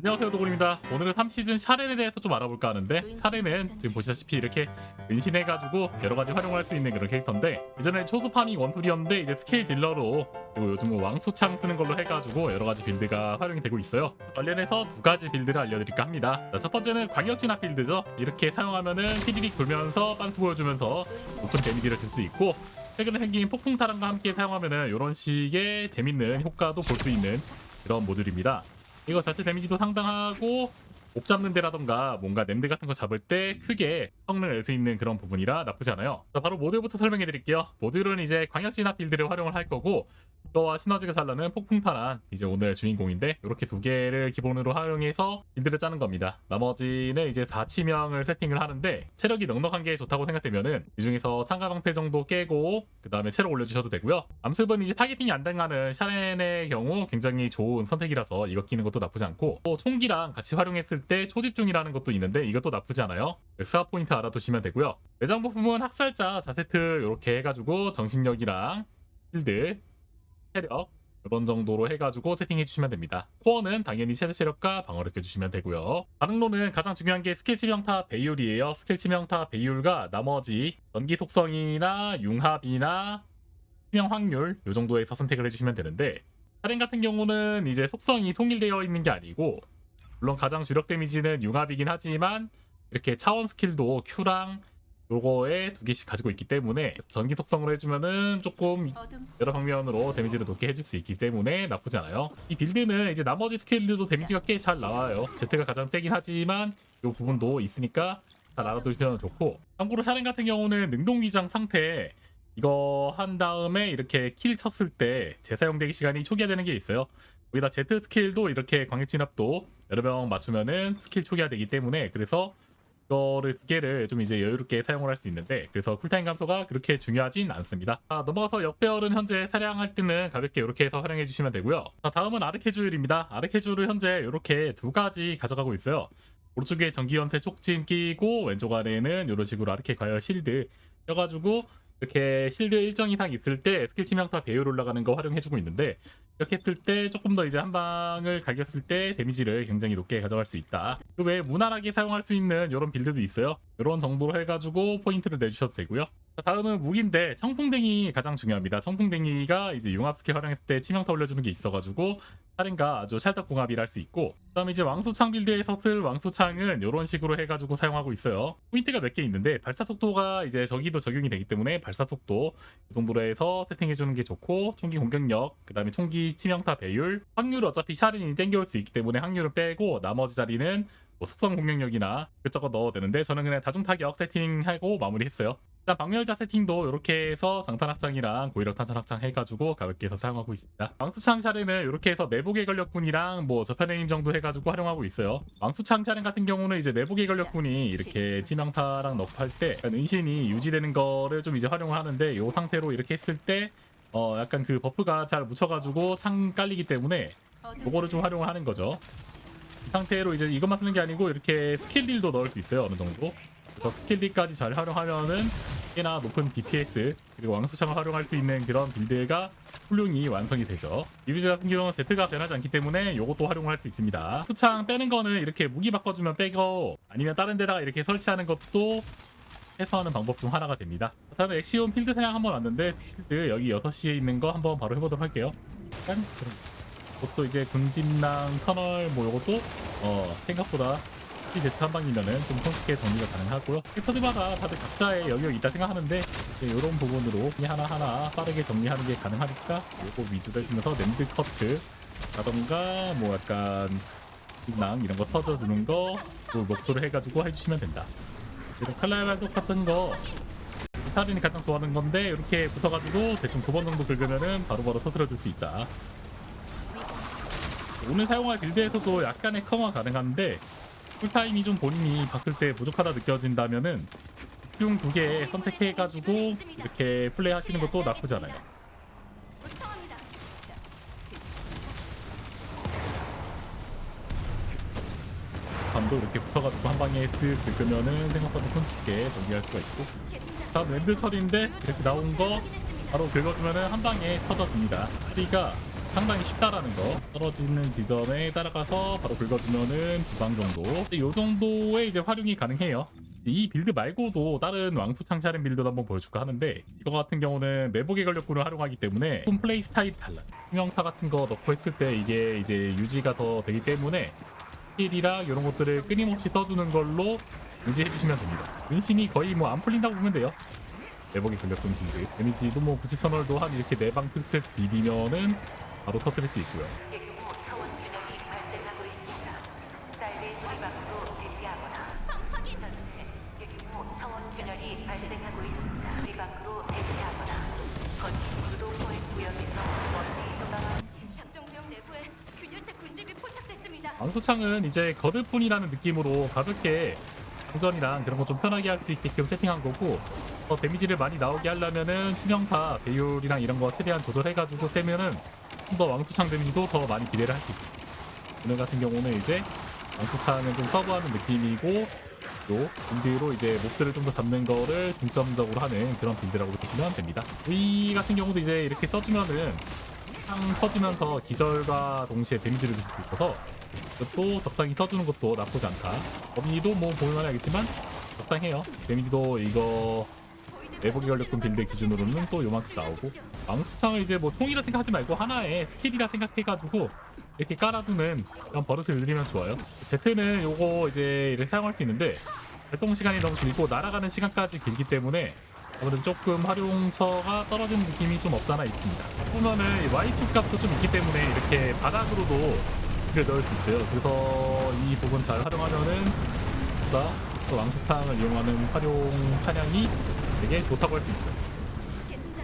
안녕하세요, 도굴입니다. 오늘은 3시즌 샤렌에 대해서 좀 알아볼까 하는데, 샤렌은 지금 보시다시피 이렇게 은신해가지고 여러가지 활용할 수 있는 그런 캐릭터인데, 예전에 초도 파밍 원툴이었는데 이제 스케일 딜러로, 그리고 요즘은 왕수창 쓰는 걸로 해가지고 여러가지 빌드가 활용이 되고 있어요. 관련해서 두 가지 빌드를 알려드릴까 합니다. 자, 첫 번째는 광역진압 빌드죠. 이렇게 사용하면은 휘리릭 돌면서 빤스 보여주면서 높은 데미지를 줄 수 있고, 최근에 생긴 폭풍타랑과 함께 사용하면은 이런 식의 재밌는 효과도 볼 수 있는 그런 모듈입니다. 이거 자체 데미지도 상당하고 목 잡는 데라던가 뭔가 냄새 같은 거 잡을 때 크게 성능을 낼 수 있는 그런 부분이라 나쁘지 않아요. 자, 바로 모듈부터 설명해 드릴게요. 모듈은 이제 광역진압 빌드를 활용을 할 거고, 이거와 시너지가 잘 나는 폭풍탄환 이제 오늘 주인공인데, 이렇게 두 개를 기본으로 활용해서 빌드를 짜는 겁니다. 나머지는 이제 4치명을 세팅을 하는데, 체력이 넉넉한 게 좋다고 생각되면은 이 중에서 창가방패 정도 깨고 그 다음에 체력 올려주셔도 되고요. 암습은 이제 타겟팅이 안 당하는 샤렌의 경우 굉장히 좋은 선택이라서 이거 끼는 것도 나쁘지 않고, 또 총기랑 같이 활용했을 때 초집중이라는 것도 있는데 이것도 나쁘지 않아요. 스왑 포인트 알아두시면 되고요. 내장 부품은 학살자 4세트 이렇게 해가지고 정신력이랑 필드, 체력 이런 정도로 해가지고 세팅해 주시면 됩니다. 코어는 당연히 최대 체력과 방어를 껴주시면 되고요. 반응로는 가장 중요한 게 스킬 치명타 배율이에요. 스킬 치명타 배율과 나머지 전기 속성이나 융합이나 치명 확률 이 정도에서 선택을 해주시면 되는데, 사렌 같은 경우는 이제 속성이 통일되어 있는 게 아니고, 물론 가장 주력 데미지는 융합이긴 하지만 이렇게 차원 스킬도 Q랑 요거에 두 개씩 가지고 있기 때문에 전기 속성으로 해주면은 조금 여러 방면으로 데미지를 높게 해줄 수 있기 때문에 나쁘지 않아요. 이 빌드는 이제 나머지 스킬들도 데미지가 꽤 잘 나와요. Z가 가장 세긴 하지만 요 부분도 있으니까 잘 알아두시면 좋고, 참고로 샤렌 같은 경우는 능동위장 상태 이거 한 다음에 이렇게 킬 쳤을 때 재사용되기 시간이 초기화되는 게 있어요. 여기다 Z 스킬도 이렇게 광역진압도 여러 명 맞추면은 스킬 초기화되기 때문에, 그래서 이거를 두 개를 좀 이제 여유롭게 사용을 할 수 있는데, 그래서 쿨타임 감소가 그렇게 중요하진 않습니다. 넘어가서 역배열은 현재 사냥할 때는 가볍게 이렇게 해서 활용해 주시면 되고요. 다음은 아르케주율입니다. 아르케주율을 현재 이렇게 두 가지 가져가고 있어요. 오른쪽에 전기연쇄 촉진 끼고, 왼쪽 아래에는 이런 식으로 아르케 과열 실드 껴가지고 이렇게 실드 일정 이상 있을 때 스킬 치명타 배율 올라가는 거 활용해주고 있는데, 이렇게 했을 때 조금 더 이제 한 방을 갈겼을 때 데미지를 굉장히 높게 가져갈 수 있다. 그 외에 무난하게 사용할 수 있는 이런 빌드도 있어요. 이런 정도로 해가지고 포인트를 내주셔도 되고요. 다음은 무기인데 청풍댕이 가장 중요합니다. 청풍댕이가 이제 융합 스킬 활용했을 때 치명타 올려주는 게 있어가지고 사렌과 아주 찰떡궁합이라 할 수 있고, 그 다음에 이제 왕수창 빌드에서 쓸 왕수창은 이런 식으로 해가지고 사용하고 있어요. 포인트가 몇 개 있는데 발사 속도가 이제 저기도 적용이 되기 때문에 발사 속도 이 정도로 해서 세팅해주는 게 좋고, 총기 공격력, 그 다음에 총기 치명타 배율, 확률을 어차피 샤렌이 땡겨올 수 있기 때문에 확률을 빼고 나머지 자리는 뭐 속성 공격력이나 그것저것 넣어도 되는데, 저는 그냥 다중타격 세팅하고 마무리했어요. 일단 박멸자 세팅도 이렇게 해서 장탄학장이랑 고위력 탄산학장 해가지고 가볍게 해서 사용하고 있습니다. 왕수창 샤렌은 이렇게 해서 매복의 전력군이랑 뭐 저편의 힘 정도 해가지고 활용하고 있어요. 왕수창 샤렌 같은 경우는 이제 매복의 전력군이 이렇게 치명타랑 너프 할때 은신이 유지되는 거를 좀 이제 활용을 하는데, 이 상태로 이렇게 했을 때 약간 그 버프가 잘 묻혀가지고 창 깔리기 때문에 그거를 좀 활용을 하는 거죠. 이 상태로 이제 이것만 쓰는 게 아니고 이렇게 스킬 딜도 넣을 수 있어요, 어느 정도. 그래서 스킬 딜까지 잘 활용하면은 꽤나 높은 DPS 그리고 왕수창을 활용할 수 있는 그런 빌드가 훌륭히 완성이 되죠. 이 빌드 같은 경우는 Z가 변하지 않기 때문에 이것도 활용을 할 수 있습니다. 수창 빼는 거는 이렇게 무기 바꿔주면 빼고, 아니면 다른 데다가 이렇게 설치하는 것도 해소하는 방법 중 하나가 됩니다. 다음에 엑시온 필드 사냥 한번 왔는데, 필드 여기 6시에 있는 거 한번 바로 해보도록 할게요. 이것도 이제 군집낭 터널 뭐 요것도 생각보다 Z 한 방이면은 좀 손쉽게 정리가 가능하고요. 캐릭터들마다 다들 각자의 영역이 있다 생각하는데, 이런 부분으로 그냥 하나하나 빠르게 정리하는 게 가능하니까 요거 위주로 해주면서 랜드 커트 라던가 뭐 약간 낭 이런 거 터져주는 거 목표로 해가지고 해주시면 된다. 그리고 칼날발독 같은 거 이탈린이 가장 좋아하는 건데, 이렇게 붙어가지고 대충 2번 정도 긁으면은 바로바로 터뜨려줄 수 있다. 오늘 사용할 빌드에서도 약간의 커버가 가능한데, 쿨타임이 좀 본인이 봤을 때 부족하다 느껴진다면은 중 2개 선택해가지고 이렇게 플레이 하시는 것도 나쁘지 않아요. 밤도 이렇게 붙어가지고 한 방에 쓱 긁으면은 생각보다 손쉽게 정리할 수가 있고, 다음 랜드 처리인데 이렇게 나온 거 바로 긁어주면은 한 방에 터져집니다. 소리가 상당히 쉽다라는 거. 떨어지는 지점에 따라가서 바로 긁어주면은 2방 정도. 이 정도의 이제 활용이 가능해요. 이 빌드 말고도 다른 왕수창 샤렌 빌드도 한번 보여줄까 하는데, 이거 같은 경우는 매복의 전력군을 활용하기 때문에 좀 플레이 스타일이 달라요. 투명타 같은 거 넣고 했을 때 이게 이제 유지가 더 되기 때문에 힐이랑 이런 것들을 끊임없이 써주는 걸로 유지해주시면 됩니다. 은신이 거의 뭐 안 풀린다고 보면 돼요. 매복의 전력군 빌드. 데미지도 뭐 부지터널도 한 이렇게 4방 특색 비비면은 바로 터뜨릴 수 있고요. 대규모 차원 균열이 발생하고 있습니다. 사이렌 리방으로 대피하거나 현재 대규모 차원 균열이 발생하고 있습니다. 리방으로 대피하거나 건기 유도 포획 구역에서 멀리 도망하는 작정구역 내부에 균열체 군집이 포착됐습니다. 왕소창은 이제 거들뿐이라는 느낌으로 가볍게 장전이랑 그런 거 좀 편하게 할 수 있게끔 세팅한 거고, 더 데미지를 많이 나오게 하려면은 치명타 배율이랑 이런 거 최대한 조절해가지고 세면은 좀 더 왕소창 데미지도 더 많이 기대를 할 수 있어요. 오늘 같은 경우는 이제 왕소창은 좀 서브하는 느낌이고, 또 빌드로 이제 몹들을 좀 더 잡는 거를 중점적으로 하는 그런 빌드라고 보시면 됩니다. V 같은 경우도 이제 이렇게 써주면은 창 터지면서 기절과 동시에 데미지를 줄 수 있어서 이것도 적당히 써주는 것도 나쁘지 않다. 범위도 뭐 보면 알겠지만 적당해요. 데미지도 이거 내복이 걸렸던 빌드 기준으로는 또 요만큼 나오고, 왕수창을 이제 뭐 총이라 생각하지 말고 하나의 스킬이라 생각해가지고 이렇게 깔아두는 그런 버릇을 들이면 좋아요. Z는 요거 이제 이렇게 사용할 수 있는데 활동 시간이 너무 길고 날아가는 시간까지 길기 때문에 아무래도 조금 활용처가 떨어지는 느낌이 좀 없잖아 있습니다. 보면은 Y축 값도 좀 있기 때문에 이렇게 바닥으로도 를 넣을 수 있어요. 그래서 이 부분 잘 활용하면은 보다 또 왕수탕을 이용하는 활용 사냥이 되게 좋다고 할 수 있죠. 계승자,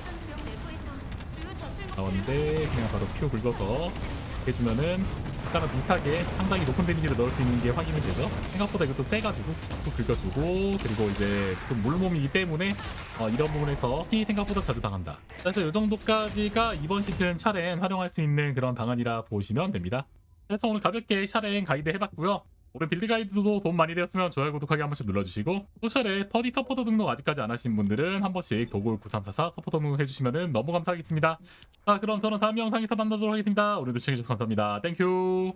작전구역 내부에서 주요 전술 나왔는데 그냥 바로 표 긁어서 해주면은 아까랑 비슷하게 상당히 높은 데미지를 넣을 수 있는 게 확인이 되죠. 생각보다 이것도 세가지고 또 긁어주고, 그리고 이제 좀 물몸이기 때문에 이런 부분에서 피 생각보다 자주 당한다. 그래서 이 정도까지가 이번 시즌 샤렌 활용할 수 있는 그런 방안이라 보시면 됩니다. 그래서 오늘 가볍게 샤렌 가이드 해봤고요. 오늘 빌드 가이드도 도움 많이 되었으면 좋아요, 구독하기 한 번씩 눌러주시고, 소셜에 퍼디 서포터 등록 아직까지 안 하신 분들은 한 번씩 도굴 9344 서포터 등록 해주시면 너무 감사하겠습니다. 자, 그럼 저는 다음 영상에서 만나도록 하겠습니다. 오늘도 시청해주셔서 감사합니다. 땡큐.